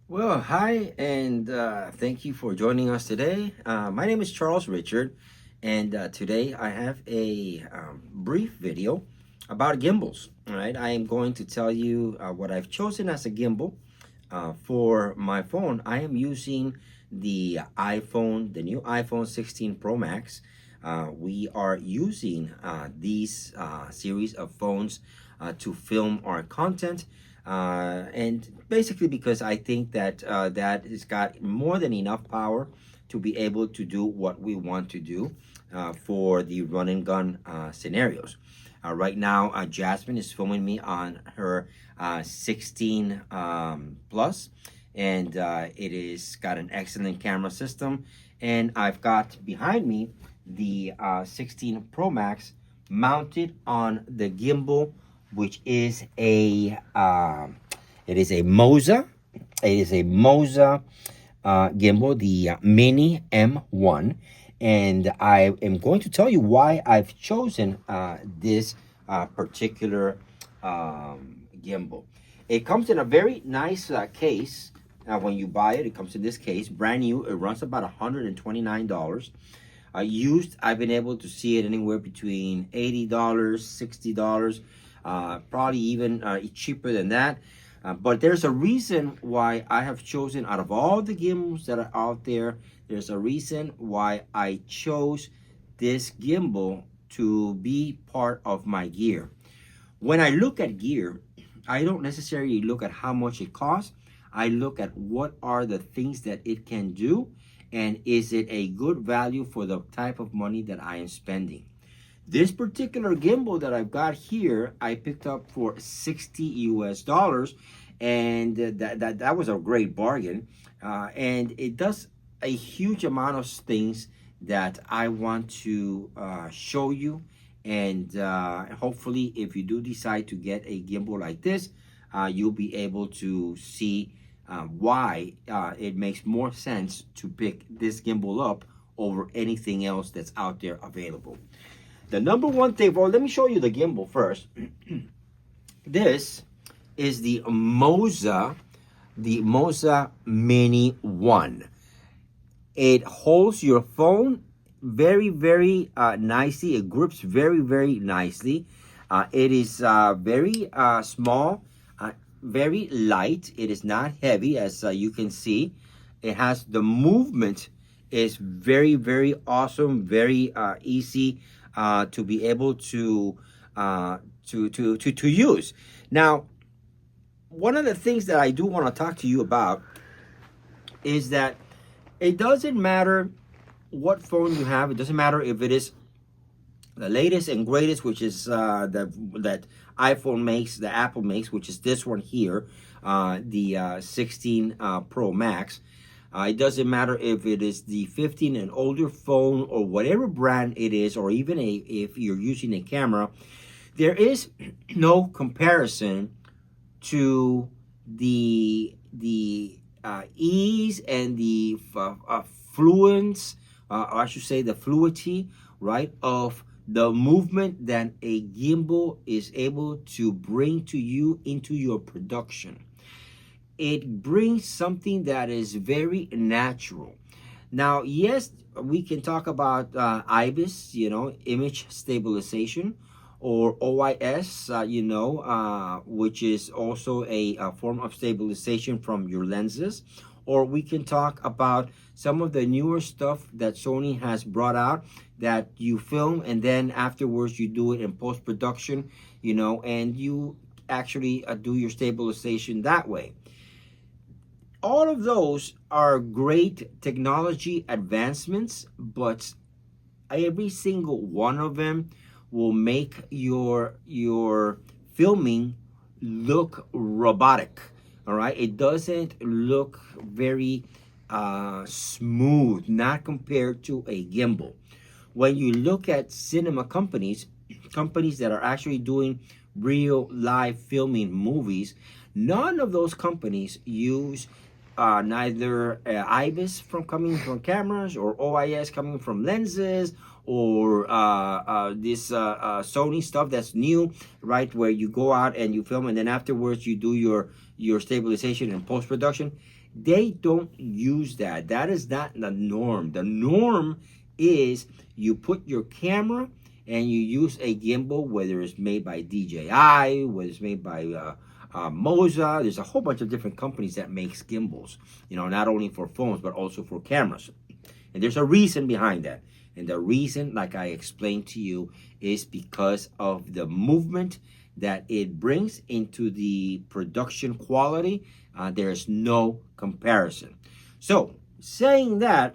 Well, hi, and thank you for joining us today. My name is Charles Richard, and today I have a brief video about gimbals. All right, I am going to tell you what I've chosen as a gimbal for my phone. I am using the the new iPhone 16 Pro Max. We are using these series of phones to film our content. And basically because I think that that has got more than enough power to be able to do what we want to do for the run and gun scenarios. Right now, Jasmine is filming me on her 16 Plus, and it is got an excellent camera system. And I've got behind me the 16 Pro Max mounted on the gimbal, which is a MOZA. It is a MOZA gimbal, the Mini M1, and I am going to tell you why I've chosen this particular gimbal. It comes in a very nice case. When you buy it, it comes in this case, brand new. It runs about $129. Used, I've been able to see it anywhere between $80, $60, probably even cheaper than that. But there's a reason why I have chosen, out of all the gimbals that are out there, there's a reason why I chose this gimbal to be part of my gear. When I look at gear, I don't necessarily look at how much it costs. I look at what are the things that it can do, and is it a good value for the type of money that I am spending. This particular gimbal that I've got here, I picked up for 60 US dollars, and that was a great bargain. And it does a huge amount of things that I want to show you. And hopefully, if you do decide to get a gimbal like this, you'll be able to see why it makes more sense to pick this gimbal up over anything else that's out there available. The number one thing, well, let me show you the gimbal first. This is the MOZA Mini 1. It holds your phone very, very nicely. It grips very, very nicely. It is very small, very light. It is not heavy, as you can see. It has the movement is very, very awesome, very easy to be able to use. Now, one of the things that I do want to talk to you about is that it doesn't matter what phone you have. It doesn't matter if it is the latest and greatest, which is that iPhone makes, the Apple makes, which is this one here, the 16 Pro Max. It doesn't matter if it is the 15 and older phone or whatever brand it is, or even if you're using a camera. There is no comparison to the ease and the fluence, or I should say the fluidity, right, of the movement that a gimbal is able to bring to you into your production. It brings something that is very natural. Now, yes, we can talk about IBIS, image stabilization, or OIS, which is also a form of stabilization from your lenses. Or we can talk about some of the newer stuff that Sony has brought out, that you film and then afterwards you do it in post-production, and you actually do your stabilization that way. All of those are great technology advancements, but every single one of them will make your filming look robotic. All right, it doesn't look very smooth, not compared to a gimbal. When you look at cinema companies that are actually doing real live filming movies, none of those companies use neither IBIS from coming from cameras, or OIS coming from lenses, or this Sony stuff that's new, right, where you go out and you film and then afterwards you do your stabilization in post-production. They don't use that. That is not the norm. The norm is you put your camera and you use a gimbal, whether it's made by DJI, whether it's made by MOZA. There's a whole bunch of different companies that makes gimbals, not only for phones, but also for cameras. And there's a reason behind that. And the reason, like I explained to you, is because of the movement that it brings into the production quality. There's no comparison. So, saying that,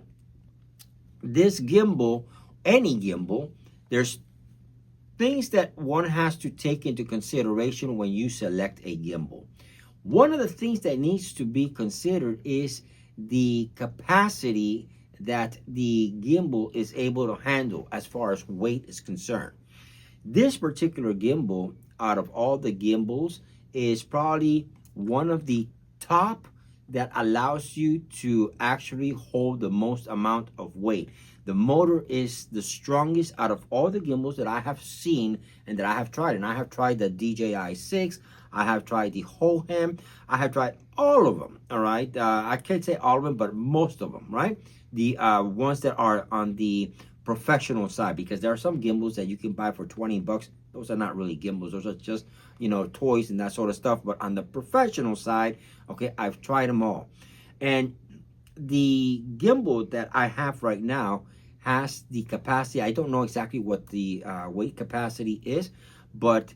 this gimbal, any gimbal, there's things that one has to take into consideration when you select a gimbal. One of the things that needs to be considered is the capacity that the gimbal is able to handle as far as weight is concerned. This particular gimbal, out of all the gimbals, is probably one of the top that allows you to actually hold the most amount of weight. The motor is the strongest out of all the gimbals that I have seen and that I have tried. And I have tried the DJI 6, I have tried the Hohem, I have tried all of them, all right? I can't say all of them, but most of them, right? The ones that are on the professional side, because there are some gimbals that you can buy for 20 bucks. Those are not really gimbals. Those are just, toys and that sort of stuff. But on the professional side, okay, I've tried them all. And the gimbal that I have right now has the capacity. I don't know exactly what the weight capacity is, but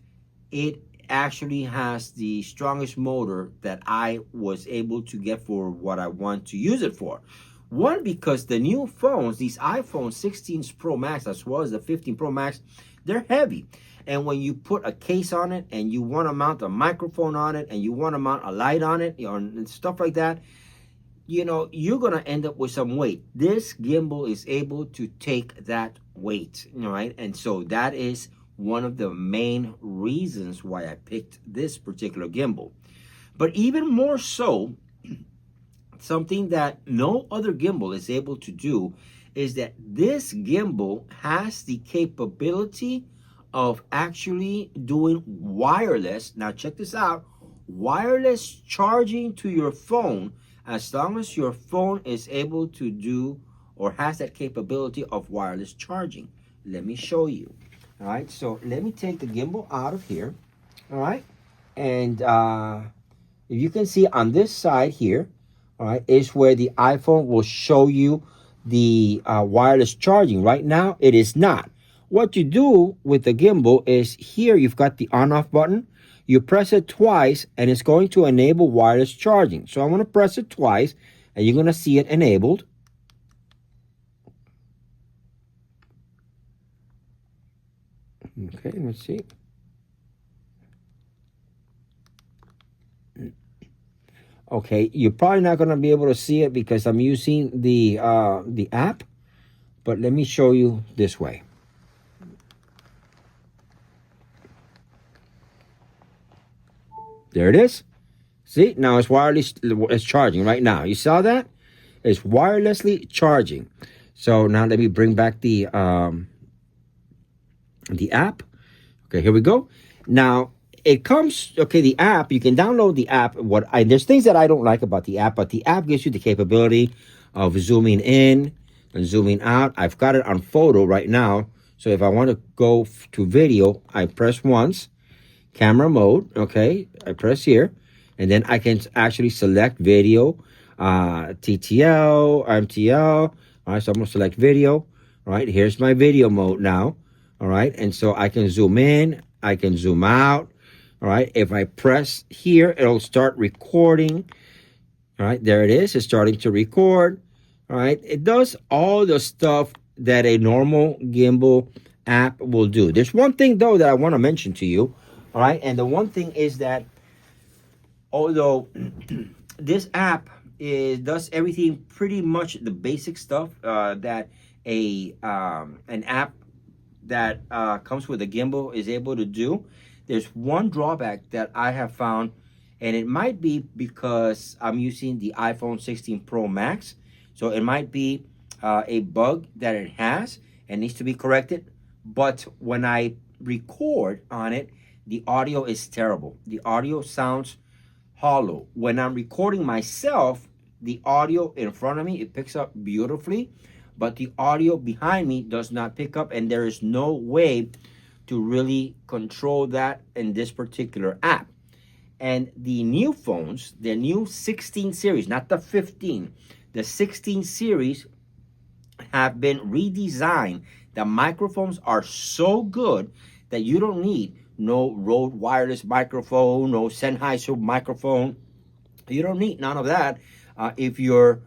it actually has the strongest motor that I was able to get for what I want to use it for. One, because the new phones, these iPhone 16 Pro Max as well as the 15 Pro Max, they're heavy. And when you put a case on it and you want to mount a microphone on it and you want to mount a light on it, and stuff like that, you're going to end up with some weight. This gimbal is able to take that weight, right? And so that is one of the main reasons why I picked this particular gimbal. But even more so, something that no other gimbal is able to do is that this gimbal has the capability of actually doing wireless. Now check this out, wireless charging to your phone, as long as your phone is able to do or has that capability of wireless charging. Let me show you. All right, so let me take the gimbal out of here. All right, and if you can see on this side here, all right, is where the iPhone will show you the wireless charging. Right now, it is not. What you do with the gimbal is here you've got the on-off button. You press it twice, and it's going to enable wireless charging. So I'm going to press it twice, and you're going to see it enabled. Okay, let's see. Okay, you're probably not going to be able to see it because I'm using the app, but let me show you this way. There it is. See, now it's wireless. It's charging right now. You saw that? It's wirelessly charging. So now let me bring back the app. Okay, here we go. Now it comes. Okay, the app. You can download the app. There's things that I don't like about the app, but the app gives you the capability of zooming in and zooming out. I've got it on photo right now. So if I want to go to video, I press once. Camera mode, okay, I press here, and then I can actually select video, TTL, MTL. All right, so I'm going to select video. All right, here's my video mode now. All right, and so I can zoom in, I can zoom out. All right, if I press here, it'll start recording. All right, there it is. It's starting to record. All right, it does all the stuff that a normal gimbal app will do. There's one thing, though, that I want to mention to you. All right, and the one thing is that although this app does everything pretty much the basic stuff that an app that comes with a gimbal is able to do, there's one drawback that I have found, and it might be because I'm using the iPhone 16 Pro Max, so it might be a bug that it has and needs to be corrected. But when I record on it, the audio is terrible. The audio sounds hollow. When I'm recording myself, the audio in front of me, it picks up beautifully, but the audio behind me does not pick up, and there is no way to really control that in this particular app. And the new phones, the new 16 series, not the 15, the 16 series have been redesigned. The microphones are so good that you don't need no Rode wireless microphone, no Sennheiser microphone. You don't need none of that if you're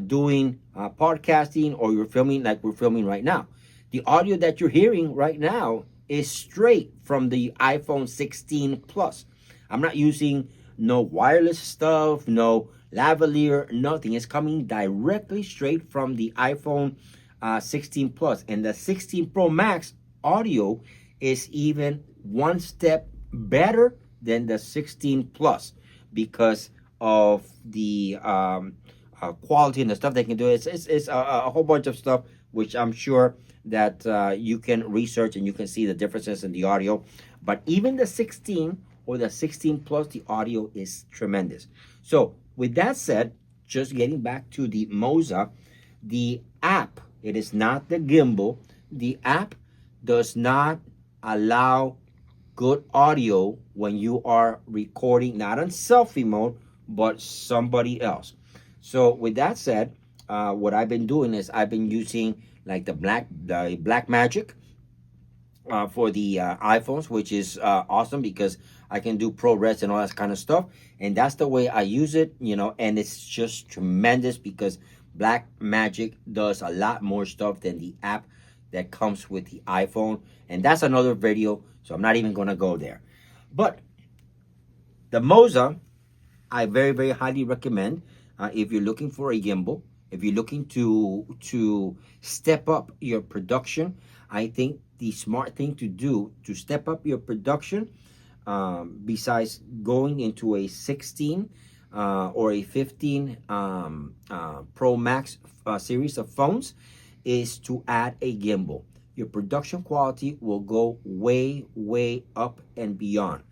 doing podcasting or you're filming like we're filming right now. The audio that you're hearing right now is straight from the iPhone 16 Plus. I'm not using no wireless stuff, no lavalier, nothing. It's coming directly straight from the iPhone 16 Plus. And the 16 Pro Max audio is even one step better than the 16 Plus because of the quality and the stuff they can do. It's a whole bunch of stuff which I'm sure that you can research and you can see the differences in the audio. But even the 16 or the 16 Plus, the audio is tremendous. So with that said, just getting back to the MOZA, the app, it is not the gimbal. The app does not allow good audio when you are recording, not on selfie mode, but somebody else. So with that said, what I've been doing is I've been using like the Black Magic for the iPhones, which is awesome because I can do ProRes and all that kind of stuff. And that's the way I use it, you know, and it's just tremendous because Black Magic does a lot more stuff than the app that comes with the iPhone. And that's another video, so I'm not even going to go there. But the MOZA, I very, very highly recommend if you're looking for a gimbal, if you're looking to step up your production. I think the smart thing to do to step up your production, besides going into a 16 or a 15 Pro Max series of phones, is to add a gimbal. Your production quality will go way, way up and beyond.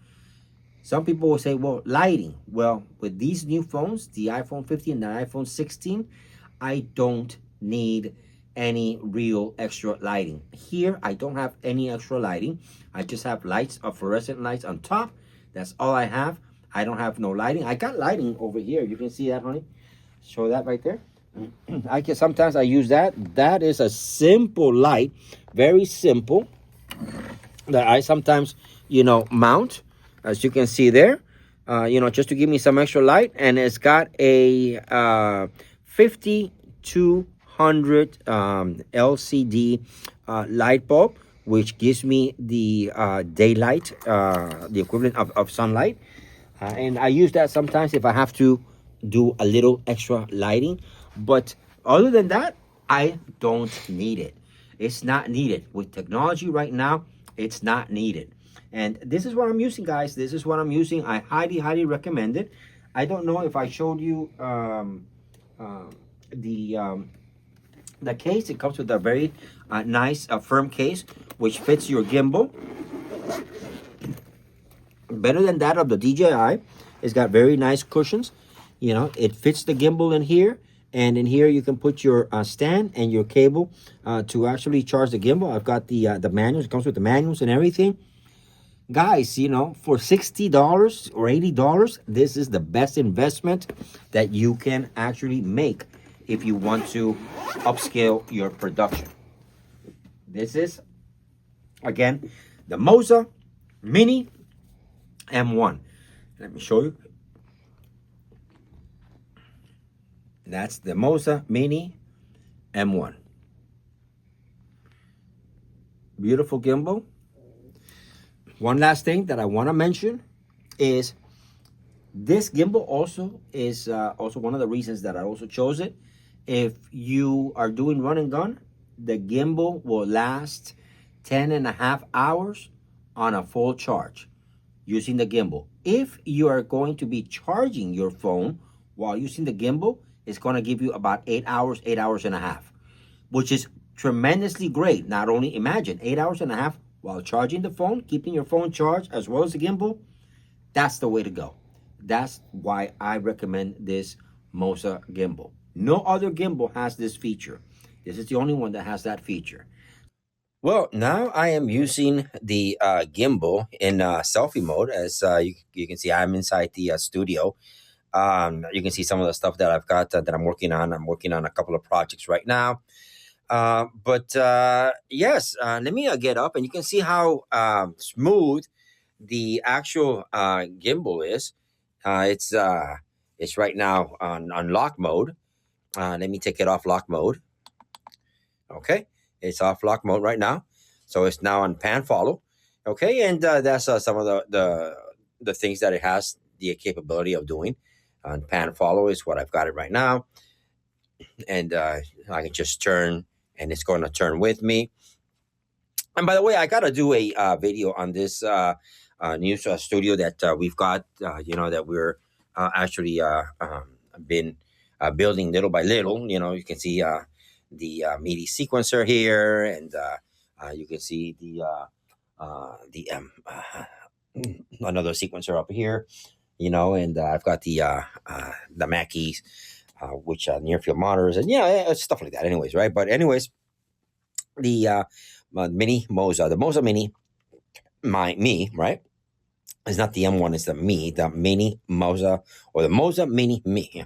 Some people will say, well, lighting. Well, with these new phones, the iPhone 15 and the iPhone 16, I don't need any real extra lighting. Here, I don't have any extra lighting. I just have lights, fluorescent lights on top. That's all I have. I don't have no lighting. I got lighting over here. You can see that, honey. Show that right there. Sometimes I use that. That is a simple light, very simple, that I sometimes, mount, as you can see there, just to give me some extra light. And it's got a 5200 LCD light bulb, which gives me the daylight, the equivalent of sunlight. And I use that sometimes if I have to do a little extra lighting. But other than that, I don't need it. It's not needed. With technology right now, it's not needed. And this is what I'm using, guys. This is what I'm using. I highly, highly recommend it. I don't know if I showed you the case. It comes with a very nice, firm case, which fits your gimbal. Better than that of the DJI. It's got very nice cushions. It fits the gimbal in here. And in here, you can put your stand and your cable to actually charge the gimbal. I've got the manuals. It comes with the manuals and everything. Guys, for $60 or $80, this is the best investment that you can actually make if you want to upscale your production. This is, again, the MOZA Mini M1. Let me show you. That's the MOZA Mini M1. Beautiful gimbal. One last thing that I want to mention is this gimbal also is also one of the reasons that I also chose it. If you are doing run and gun, the gimbal will last 10.5 hours on a full charge using the gimbal. If you are going to be charging your phone while using the gimbal, it's going to give you about 8 hours, 8 hours and a half, which is tremendously great. Not only, imagine 8 hours and a half while charging the phone, keeping your phone charged as well as the gimbal. That's the way to go. That's why I recommend this MOZA gimbal. No other gimbal has this feature. This is the only one that has that feature. Well, now I am using the gimbal in selfie mode. As you can see, I'm inside the studio. You can see some of the stuff that I've got that I'm working on. I'm working on a couple of projects right now. But yes, let me get up, and you can see how smooth the actual gimbal is. It's right now on lock mode. Let me take it off lock mode. Okay, it's off lock mode right now, so it's now on pan follow. Okay, and that's some of the things that it has the capability of doing. On pan follow is what I've got it right now, and I can just turn, and it's going to turn with me. And by the way, I got to do a video on this new studio that we've got. That we're actually been building little by little. You can see the MIDI sequencer here, and you can see the another sequencer up here. And I've got the Mackeys, which near field monitors, and stuff like that. Anyways, right? But anyways, the Mini MOZA, the MOZA Mini Mi, right? It's not the M1, it's the Mini MOZA, or the MOZA Mini Mi.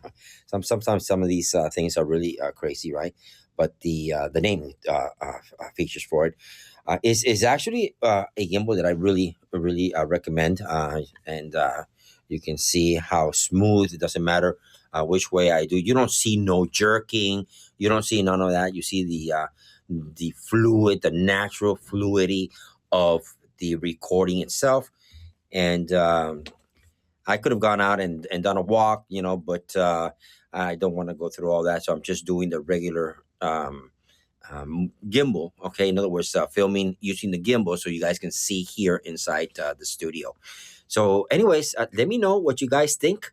Sometimes some of these things are really crazy, right? But the naming features for it is actually a gimbal that I really recommend, and you can see how smooth. It doesn't matter which way I do. You don't see no jerking. You don't see none of that. You see the fluid, the natural fluidity of the recording itself. And I could have gone out and done a walk, but I don't want to go through all that. So I'm just doing the regular gimbal. Okay. In other words, filming using the gimbal so you guys can see here inside the studio. So anyways, let me know what you guys think.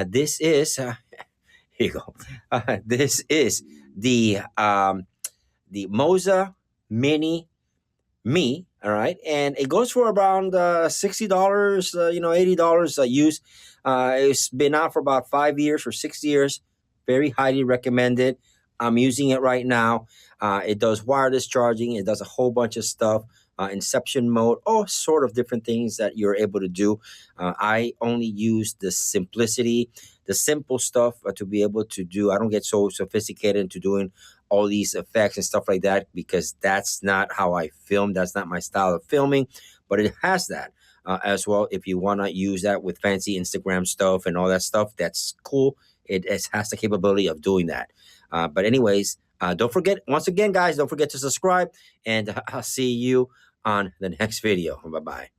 This is, here you go. This is the MOZA Mini Mi. All right, and it goes for around $60, $80 used. It's been out for about 5 years or 6 years. Very highly recommended. I'm using it right now. It does wireless charging. It does a whole bunch of stuff. Inception mode, all sort of different things that you're able to do. I only use the simplicity, the simple stuff to be able to do. I don't get so sophisticated into doing all these effects and stuff like that, because that's not how I film. That's not my style of filming, but it has that as well. If you want to use that with fancy Instagram stuff and all that stuff, that's cool. It has the capability of doing that. But anyways, don't forget, once again, guys, don't forget to subscribe, and I'll see you on the next video. Bye-bye.